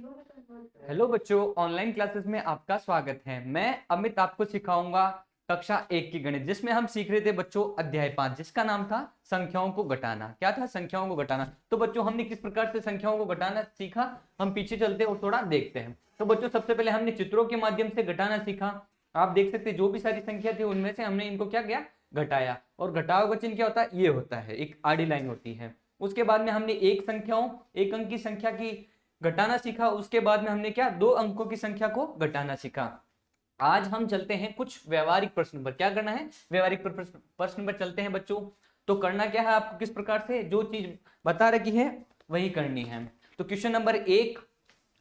Hello बच्चों, online classes में आपका स्वागत है। मैं अमित आपको सिखाऊंगा कक्षा 1 की गणित, जिसमें हम सीख रहे थे बच्चों अध्याय 5, जिसका नाम था संख्याओं को घटाना। क्या था? संख्याओं को घटाना। तो बच्चों हमने किस प्रकार से संख्याओं को घटाना सीखा, हम पीछे चलते और थोड़ा देखते हैं। तो बच्चों सबसे पहले हमने चित्रों के माध्यम से घटाना सीखा। आप देख सकते जो भी सारी संख्या थी उनमें से हमने इनको क्या किया, घटाया। और घटाव का चिन्ह क्या होता है? ये होता है, एक आड़ी लाइन होती है। उसके बाद में हमने एक अंक की संख्या की घटाना सीखा। उसके बाद में हमने क्या, 2 अंकों की संख्या को घटाना सीखा। आज हम चलते हैं कुछ व्यवहारिक प्रश्न पर। क्या करना है? व्यवहारिक प्रश्न पर चलते हैं बच्चों। तो करना क्या है आपको, किस प्रकार से जो चीज बता रखी है वही करनी है। तो क्वेश्चन नंबर 1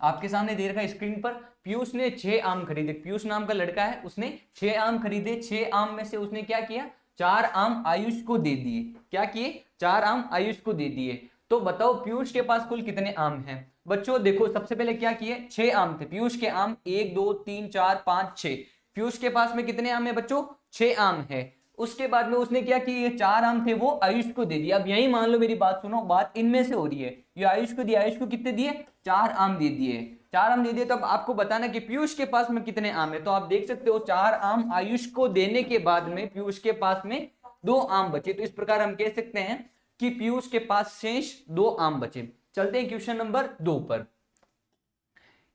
आपके सामने दे रखा है स्क्रीन पर। पीयूष ने 6 आम खरीदे। पीयूष नाम का लड़का है, उसने 6 आम खरीदे। 6 आम में से उसने क्या किया, 4 आम आयुष को दे दिए। क्या किए? 4 आम आयुष को दे दिए। तो बताओ पीयूष के पास कुल कितने आम हैं? बच्चों देखो, सबसे पहले क्या किए, 6 आम थे। पीयूष के आम 1 2 3 4 5 6। पीयूष के पास में कितने आम है बच्चों? 6 आम है। उसके बाद में उसने क्या किया, ये 4 आम थे वो आयुष को दे दिया। अब यही मान लो, मेरी बात सुनो, बात इनमें से हो रही है। ये आयुष को दिया, आयुष को कितने दिए? 4 आम दे दिए। 4 आम दे दिए। तो अब आपको बताना कि पीयूष के पास में कितने आम है। तो आप देख सकते हो 4 आम आयुष को देने के बाद में पीयूष के पास में 2 आम बचे। तो इस प्रकार हम कह सकते हैं कि पीयूष के पास शेष 2 आम बचे। चलते हैं क्वेश्चन नंबर 2 पर।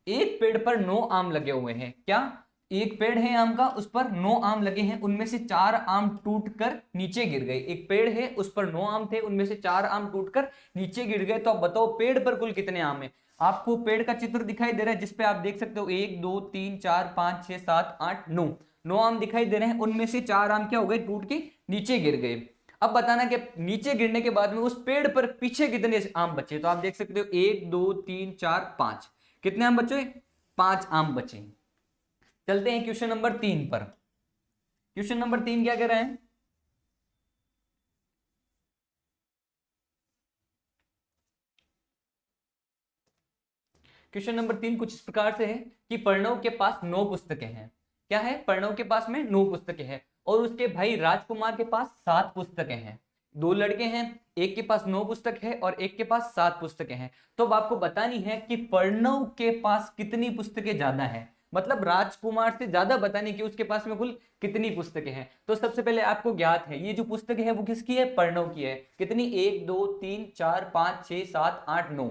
एक पेड़ पर 9 आम लगे हुए हैं। क्या? एक पेड़ है आम का, उस पर 9 आम लगे हैं। उनमें से 4 आम टूटकर नीचे गिर गए। एक पेड़ है, उस पर 9 आम थे, उनमें से 4 आम टूटकर नीचे गिर गए। तो अब बताओ पेड़ पर कुल कितने आम है। आपको पेड़ का चित्र दिखाई दे रहा है, जिसपे आप देख सकते हो 1 2 3 4 5 6 7 8 9 9 आम दिखाई दे रहे हैं। उनमें से 4 आम क्या हो गए, टूट के नीचे गिर गए। अब बताना कि नीचे गिरने के बाद में उस पेड़ पर पीछे कितने आम बचे। तो आप देख सकते हो 1 2 3 4 5। कितने आम बचे? 5 आम बचे। चलते हैं क्वेश्चन नंबर 3 पर। क्वेश्चन नंबर 3 क्या कह रहे हैं, क्वेश्चन नंबर 3 कुछ इस प्रकार से है कि प्रणव के पास 9 पुस्तकें हैं। क्या है? प्रणव के पास में 9 पुस्तकें हैं और उसके भाई राजकुमार के पास 7 पुस्तकें हैं। 2 लड़के हैं, एक के पास 9 पुस्तक है और एक के पास 7 पुस्तकें हैं। तो अब आपको बतानी है कि प्रणव के पास कितनी पुस्तकें ज्यादा हैं। मतलब राजकुमार से ज्यादा बताने की उसके पास में कुल कितनी पुस्तकें हैं। तो सबसे पहले आपको ज्ञात है ये जो पुस्तकें है वो किसकी है, प्रणव की है। कितनी? 1 2 3 4 5 6 7 8 9।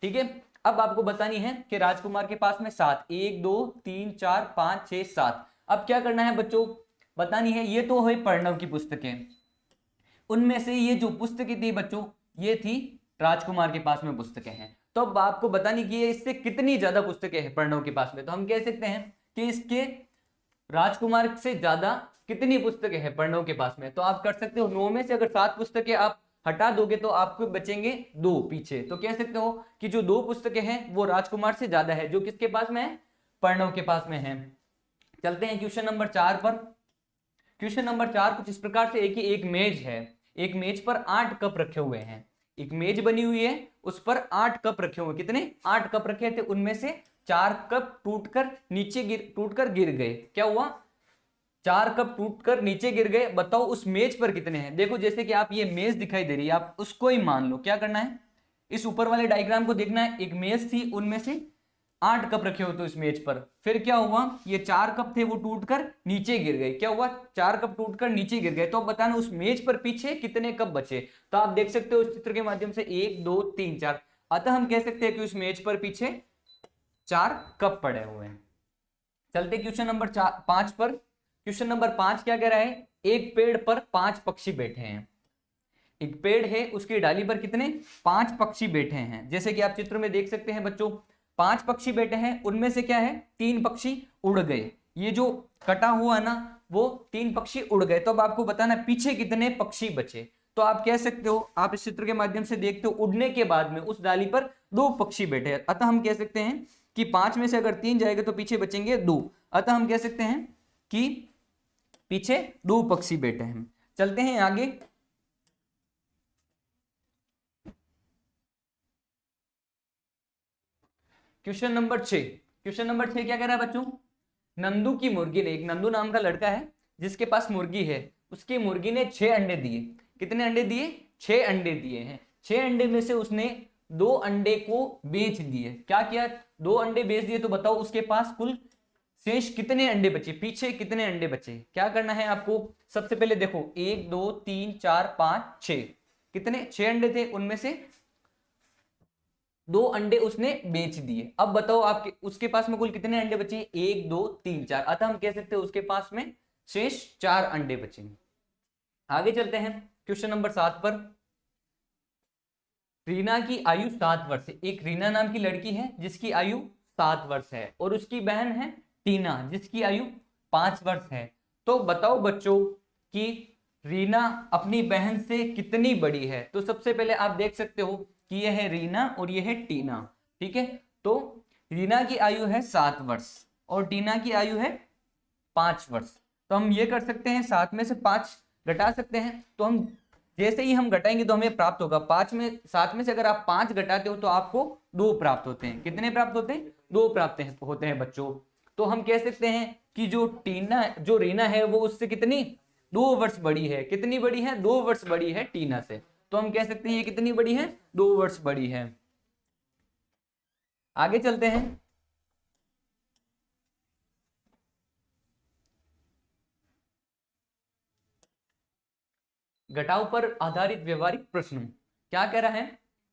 ठीक है। अब आपको बतानी है कि राजकुमार के पास में 7, 1 2 3 4 5 6 7। अब क्या करना है बच्चों, बतानी है। ये तो है प्रणव की पुस्तकें, उनमें से ये जो पुस्तकें थी बच्चों, ये थी राजकुमार के पास में पुस्तकें हैं। तो अब आपको बतानी कि इससे कितनी ज्यादा पुस्तकें हैं प्रणव के पास में। तो हम कह सकते हैं कि इसके राजकुमार से ज्यादा कितनी पुस्तकें हैं प्रणव के पास में। तो आप कर सकते हो 9 में से अगर 7 पुस्तकें आप हटा दोगे तो आपको बचेंगे 2 पीछे। तो कह सकते हो कि जो 2 पुस्तकें हैं वो राजकुमार से ज्यादा है, जो किसके पास में है, प्रणव के पास में है। चलते हैं क्वेश्चन नंबर 4 पर। क्वेश्चन नंबर 4 कुछ इस प्रकार से है कि एक मेज है, एक मेज पर 8 कप रखे हुए हैं। एक मेज बनी हुई है, उस पर 8 कप रखे हुए। कितने? 8 कप रखे थे। उनमें से 4 कप टूटकर गिर गए। क्या हुआ? 4 कप टूटकर नीचे गिर गए। बताओ उस मेज पर कितने हैं। देखो जैसे कि आप ये मेज दिखाई दे रही है, आप उसको ही मान लो। क्या करना है, इस ऊपर वाले डायग्राम को देखना है। एक मेज थी, उनमें से 8 कप रखे होते इस मेज पर। फिर क्या हुआ, ये 4 कप थे वो टूटकर नीचे गिर गए। क्या हुआ? 4 कप टूटकर नीचे गिर गए। तो अब बताना उस मेज पर पीछे कितने कप बचे। तो आप देख सकते हो इस चित्र के माध्यम से 1 2 3 4। अतः हम कह सकते हैं कि उस मेज पर पीछे 4 कप पड़े हुए हैं। चलते क्वेश्चन नंबर 5 पर। क्वेश्चन नंबर 5 क्या कह रहा है, एक पेड़ पर 5 पक्षी बैठे हैं। एक पेड़ है, उसकी डाली पर कितने? 5 पक्षी बैठे हैं। जैसे कि आप चित्र में देख सकते हैं बच्चों, 5 पक्षी बैठे हैं। उनमें से क्या है, 3 पक्षी उड़ गए। ये जो कटा हुआ है ना, वो 3 पक्षी उड़ गए। तो अब आपको बताना पीछे कितने पक्षी बचे। तो आप कह सकते हो, आप इस चित्र के माध्यम से देखते हो, उड़ने के बाद में उस डाली पर 2 पक्षी बैठे हैं। अतः हम कह सकते हैं कि 5 में से अगर 3 जाएगा तो पीछे बचेंगे 2। अतः हम कह सकते हैं कि पीछे 2 पक्षी बैठे हैं। चलते हैं आगे। Question number 6। क्वेश्चन नंबर 6 क्या कह रहा है बच्चों, नंदू की मुर्गी ने, एक नंदू नाम का लड़का है जिसके पास मुर्गी है, उसकी मुर्गी ने 6 अंडे दिए। कितने अंडे दिए? 6 अंडे दिए हैं। 6 अंडे में से उसने 2 अंडे को बेच दिए। क्या किया? 2 अंडे बेच दिए, तो बताओ उसके पास कुल शेष कितने अंडे बचे, पीछे कितने अंडे बचे। क्या करना है आपको, सबसे पहले देखो 1 2 3 4 5 6, कितने 6 अंडे थे, उनमें से 2 अंडे उसने बेच दिए। अब बताओ आपके उसके पास में कुल कितने अंडे बचे, 1 2 3 4, अतः हम कह सकते हैं उसके पास में शेष 4 अंडे बचे। आगे चलते हैं क्वेश्चन नंबर 7 पर। रीना की आयु 7 वर्ष है। एक रीना नाम की लड़की है जिसकी आयु 7 वर्ष है, और उसकी बहन है टीना जिसकी आयु 5 वर्ष है। तो बताओ बच्चों कि रीना अपनी बहन से कितनी बड़ी है। तो सबसे पहले आप देख सकते हो कि यह है रीना और यह है टीना, ठीक है। तो रीना की आयु है 7 वर्ष और टीना की आयु है 5 वर्ष। तो हम ये कर सकते हैं 7 में से 5 घटा सकते हैं। तो हम जैसे ही हम घटाएंगे तो हमें प्राप्त होगा 7 में से अगर आप 5 घटाते हो तो आपको 2 प्राप्त होते हैं। कितने प्राप्त होते हैं, 2 प्राप्त होते हैं बच्चों। तो हम कह सकते हैं कि जो रीना है वो उससे कितनी 2 वर्ष बड़ी है। कितनी बड़ी है, 2 वर्ष बड़ी है टीना से। तो हम कह सकते हैं ये कितनी बड़ी है, 2 वर्ष बड़ी है। आगे चलते हैं। घटाव पर आधारित व्यवहारिक प्रश्न क्या कह रहा है।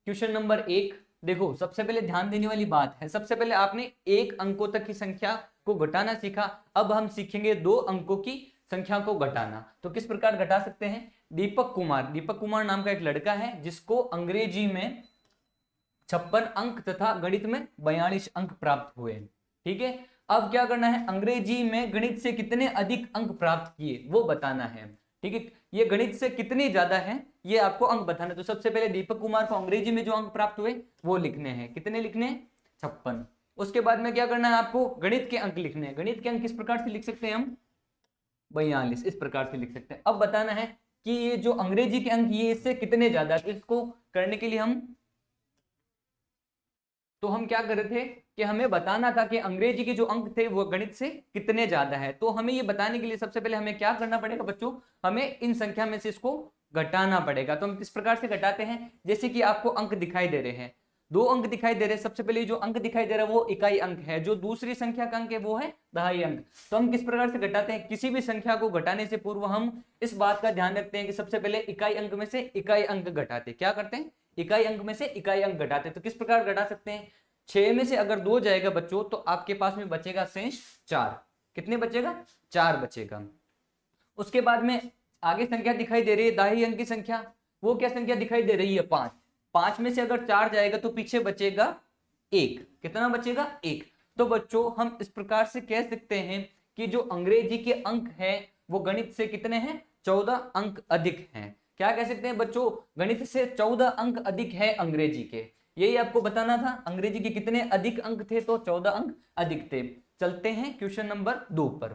क्वेश्चन नंबर 1 देखो, सबसे पहले ध्यान देने वाली बात है, सबसे पहले आपने 1 अंकों तक की संख्या को घटाना सीखा। अब हम सीखेंगे 2 अंकों की संख्या को घटाना। तो किस प्रकार घटा सकते हैं। दीपक कुमार नाम का एक लड़का है जिसको अंग्रेजी में 56 अंक तथा गणित में 42 अंक प्राप्त हुए, ठीक है। अब क्या करना है, अंग्रेजी में गणित से कितने अधिक अंक प्राप्त किए वो बताना है, ठीक है। ये गणित से कितने ज्यादा है ये आपको अंक बताना है। तो सबसे पहले दीपक कुमार को अंग्रेजी में जो अंक प्राप्त हुए वो लिखने हैं। कितने लिखने हैं, 56। उसके बाद में क्या करना है, आपको गणित के अंक लिखने हैं। गणित के अंक किस प्रकार से लिख सकते हैं हम, 42 इस प्रकार से लिख सकते हैं। अब बताना है कि ये जो अंग्रेजी के अंक ये इससे कितने ज्यादा है। तो इसको करने के लिए हम क्या कर रहे थे कि हमें बताना था कि अंग्रेजी के जो अंक थे वो गणित से कितने ज्यादा है। तो हमें ये बताने के लिए सबसे पहले हमें क्या करना पड़ेगा बच्चों, हमें इन संख्या में से इसको घटाना पड़ेगा। तो हम किस प्रकार से घटाते हैं, जैसे कि आपको अंक दिखाई दे रहे हैं, 2 अंक दिखाई दे रहे हैं। सबसे पहले जो अंक दिखाई दे रहा है वो इकाई अंक है, जो दूसरी संख्या का अंक है वो है दहाई अंक। तो हम किस प्रकार से घटाते हैं, किसी भी संख्या को घटाने से पूर्व हम इस बात का ध्यान रखते हैं कि सबसे पहले इकाई अंक में से इकाई अंक घटाते। क्या करते हैं, इकाई अंक में से इकाई अंक घटाते। तो किस प्रकार घटा सकते हैं, 6 में से अगर 2 जाएगा बच्चों तो आपके पास में बचेगा शेष 4। कितने बचेगा, 4 बचेगा। उसके बाद में आगे संख्या दिखाई दे रही है दाहिने अंक की संख्या, वो क्या संख्या दिखाई दे रही है, 5। 5 में से अगर 4 जाएगा तो पीछे बचेगा 1। कितना बचेगा, 1। तो बच्चों हम इस प्रकार से कह सकते हैं कि जो अंग्रेजी के अंक है वो गणित से कितने हैं, 14 अंक अधिक हैं। क्या कह सकते हैं बच्चों, गणित से 14 अंक अधिक है अंग्रेजी के। यही आपको बताना था, अंग्रेजी के कितने अधिक अंक थे, तो 14 अंक अधिक थे। चलते हैं क्वेश्चन नंबर 2 पर।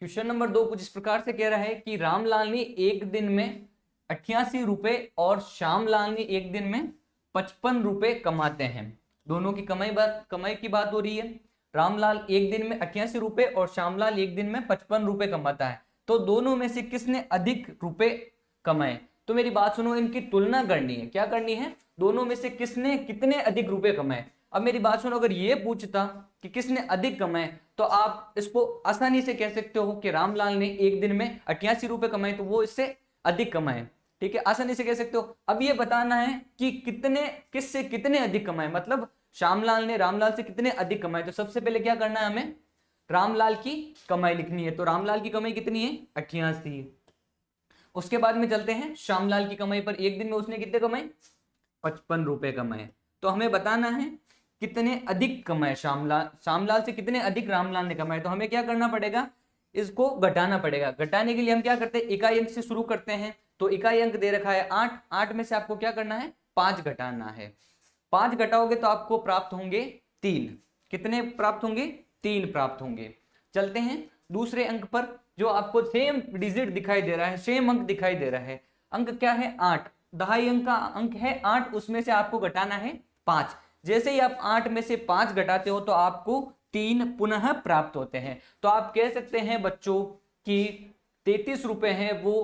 क्वेश्चन नंबर 2 कुछ इस प्रकार से कह रहा है कि रामलाल ने एक दिन में 88 रुपए और श्यामलाल ने एक दिन में 55 रुपए कमाते हैं। दोनों की कमाई की बात हो रही है। रामलाल एक दिन में 88 रुपए और श्यामलाल एक दिन में 55 रुपए कमाता है। तो दोनों में से किसने अधिक रुपए कमाए। तो मेरी बात सुनो, इनकी तुलना करनी है। क्या करनी है, दोनों में से किसने कितने अधिक रुपए कमाए। अब मेरी बात सुनो, अगर ये पूछता कि किसने अधिक कमाए तो आप इसको आसानी से कह सकते हो कि रामलाल ने एक दिन में 88 रुपए कमाए तो वो इससे अधिक कमाए, ठीक है, आसानी से कह सकते हो। अब ये बताना है कि किससे कितने अधिक कमाए, मतलब श्यामलाल ने रामलाल से कितने अधिक कमाए। तो सबसे पहले क्या करना है, हमें रामलाल की कमाई लिखनी है। तो रामलाल की कमाई कितनी है, 88। उसके बाद में चलते हैं श्यामलाल की कमाई पर। एक दिन में उसने कितने कमाए, 55 रुपए कमाए। तो हमें बताना है कितने अधिक कमाए श्यामलाल से कितने अधिक रामलाल ने कमाए। तो हमें क्या करना पड़ेगा, इसको घटाना पड़ेगा। घटाने के लिए हम क्या करते हैं, इकाई अंक से शुरू करते हैं। तो इकाई अंक दे रखा है 8। 8 में से आपको क्या करना है, 5 घटाना है। 5 घटाओगे तो आपको प्राप्त होंगे 3। कितने प्राप्त होंगे, 3 प्राप्त होंगे। चलते हैं दूसरे अंक पर, जो आपको सेम डिजिट दिखाई दे रहा है, सेम अंक दिखाई दे रहा है। अंक क्या है, 8। दहाई अंक का अंक है 8, उसमें से आपको घटाना है 5। जैसे ही आप 8 में से 5 घटाते हो तो आपको 3 पुनः प्राप्त होते हैं। तो आप कह सकते हैं बच्चों कि 33 रुपए हैं वो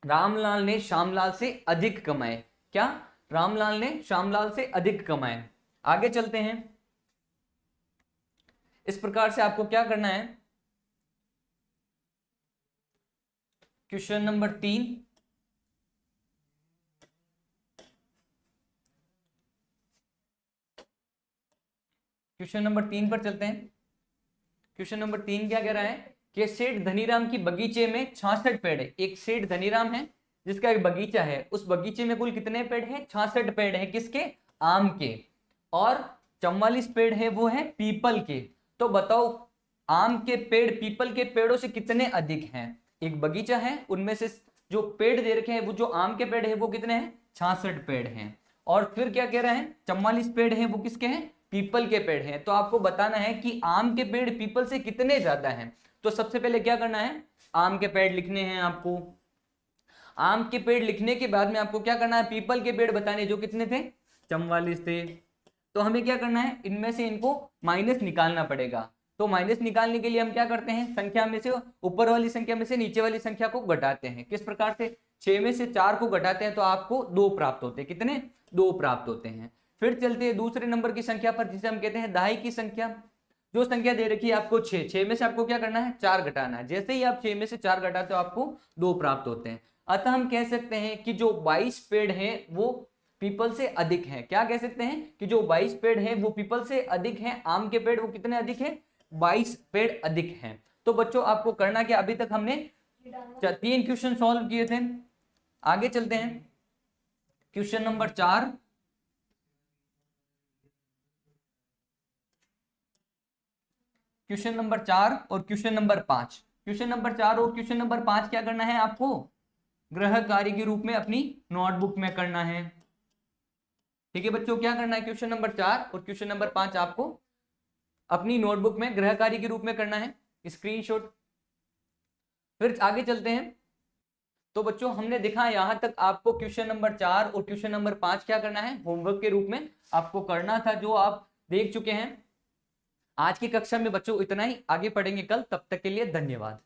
रामलाल ने श्यामलाल से अधिक कमाए। क्या, रामलाल ने श्यामलाल से अधिक कमाए। आगे चलते हैं। इस प्रकार से आपको क्या करना है, क्वेश्चन नंबर 3, क्वेश्चन नंबर 3 पर चलते हैं। क्वेश्चन नंबर 3 क्या कह रहा है कि सेठ धनीराम की बगीचे में 66 पेड़ है। एक सेठ धनीराम है जिसका एक बगीचा है, उस बगीचे में कुल कितने पेड़ हैं, 66 पेड़ है, किसके, आम के, और 44 पेड़ है वो है पीपल के। तो बताओ आम के पेड़ पीपल के पेड़ों से कितने अधिक हैं। एक बगीचा है, उनमें से जो पेड़ दे रखे हैं वो जो आम के पेड़ है वो कितने हैं, 66 पेड़ हैं। और फिर क्या कह रहा है, 44 पेड़ हैं वो किसके हैं, पीपल के पेड़ हैं। तो आपको बताना है कि आम के पेड़ पीपल से कितने ज्यादा हैं। तो सबसे पहले क्या करना है, आम के पेड़ लिखने हैं आपको। आम के पेड़ लिखने के बाद में आपको क्या करना है, पीपल के पेड़ बताने, जो कितने थे, 44 थे। तो हमें क्या करना है, इनमें से इनको माइनस निकालना पड़ेगा। तो माइनस निकालने के लिए हम क्या करते हैं, संख्या में से ऊपर वाली संख्या में से नीचे वाली संख्या को घटाते हैं। किस प्रकार से, 6 में से 4 को घटाते हैं तो आपको 2 प्राप्त होते हैं। कितने, 2 प्राप्त होते हैं। फिर चलते हैं दूसरे नंबर की संख्या पर, जिसे हम कहते हैं दहाई की संख्या। जो संख्या दे रखी है आपको 6, 6 में से आपको क्या करना है, 4 घटाना है। जैसे ही आप 6 में से 4 घटाते हो आपको 2 प्राप्त होते हैं। अतः हम कह सकते हैं कि जो 22 पेड़ हैं वो पीपल से अधिक हैं। क्या कह सकते हैं कि जो 22 पेड़ हैं वो पीपल से अधिक हैं। आम के पेड़ वो कितने अधिक हैं, 22 पेड़ अधिक हैं। तो बच्चों आपको करना क्या, अभी तक हमने 3 क्वेश्चन सॉल्व किए थे। आगे चलते हैं, क्वेश्चन नंबर 4, क्वेश्चन नंबर 4 और क्वेश्चन नंबर 5। क्वेश्चन नंबर 4 और क्वेश्चन नंबर 5 क्या करना है आपको, गृह कार्य के रूप में अपनी नोटबुक में करना है। ठीक है बच्चों, क्या करना है, क्वेश्चन नंबर 4 और क्वेश्चन नंबर 5 आपको अपनी नोटबुक में गृह कार्य के रूप में करना है, स्क्रीनशॉट। फिर आगे चलते हैं। तो बच्चों हमने देखा यहां तक आपको क्वेश्चन नंबर 4 और क्वेश्चन नंबर 5 क्या करना है, होमवर्क के रूप में आपको करना था, जो आप देख चुके हैं। आज की कक्षा में बच्चों इतना ही, आगे पढ़ेंगे कल। तब तक के लिए धन्यवाद।